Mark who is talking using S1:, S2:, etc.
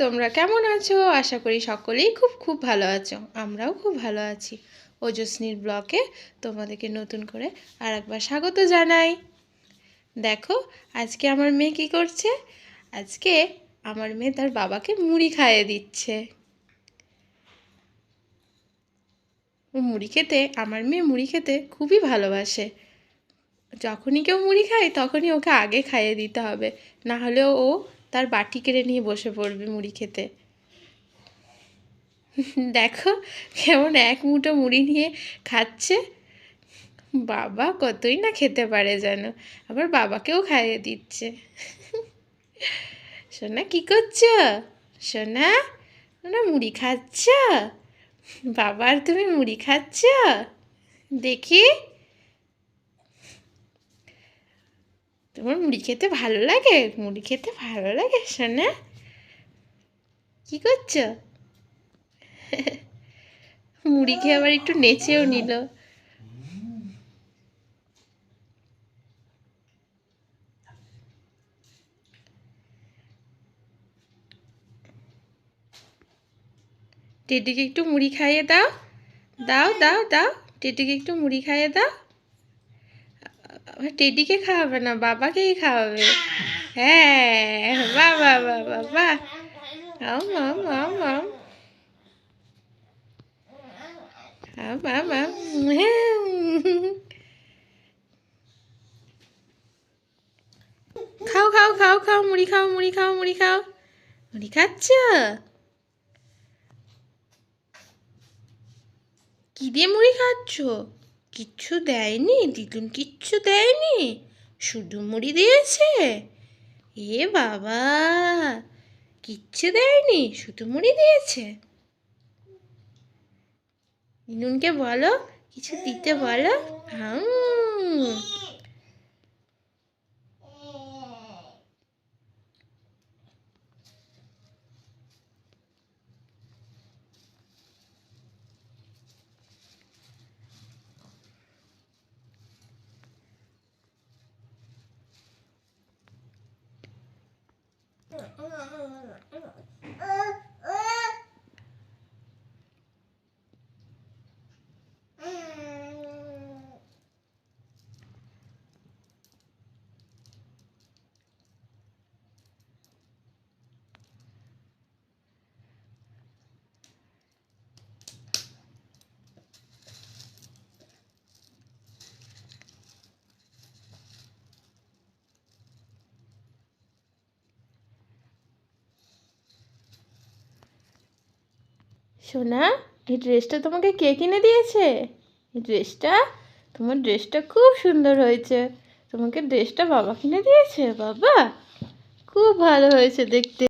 S1: তোমরা কেমন আছো? আশা করি সকলেই খুব ভালো আছো। আমরাও খুব ভালো আছি। ওজস্বিনীর ব্লগে তোমাদেরকে নতুন করে আরেকবার স্বাগত জানাই। দেখো আজকে আমার মেয়ে কি করছে। আজকে আমার মেয়ে তার বাবাকে মুড়ি খাইয়ে দিচ্ছে। মুড়ি খেতে আমার মেয়ে মুড়ি খেতে খুবই ভালোবাসে। যখনই কেউ মুড়ি খায় তখনই ওকে আগে খাইয়ে দিতে হবে, না হলেও ও তার বাটি কেড়ে নিয়ে বসে পড়বে মুড়ি খেতে। দেখো কেমন এক মুঠো মুড়ি নিয়ে খাচ্ছে। বাবা কতই না খেতে পারে যেন, আবার বাবাকেও খাইয়ে দিচ্ছে। সোনা কি করছো? সোনা সোনা মুড়ি খাচ্ছ? বাবার তুমি মুড়ি খাচ্ছ? দেখি তোমার মুড়ি খেতে ভালো লাগে? মুড়ি খেতে ভালো লাগে সোনা? কি করছো? মুড়ি খেয়ে আবার একটু নেচেও নিল। টেডিকে একটু মুড়ি খাইয়ে দাও। দাও দাও দাও, টেডিকে একটু মুড়ি খাইয়ে দাও। টেডিকে খাওয়াবে না, বাবাকেই খাওয়াবে। হ্যাঁ, বাহ বাহ বাহ বাহ বাহ। আম আম আম আম আম আম আম। খাও খাও খাও খাও, মুড়ি খাও মুড়ি খাও মুড়ি খাও। মুড়ি খাচ্ছ? কি দিয়ে মুড়ি খাচ্ছ? কিচ্ছু দেয়নি দিদুন, কিচ্ছু দেয়নি, শুধু মুড়ি দিয়েছে? এ বাবা, কিচ্ছু দেয়নি, শুধু মুড়ি দিয়েছে? দিদুনকে বলো কিছু দিতে বলো। সোনা, এই ড্রেসটা তোমাকে কে কিনে দিয়েছে? এই ড্রেসটা, তোমার ড্রেসটা খুব সুন্দর হয়েছে। তোমাকে ড্রেসটা বাবা কিনে দিয়েছে? বাবা খুব ভালো হয়েছে দেখতে।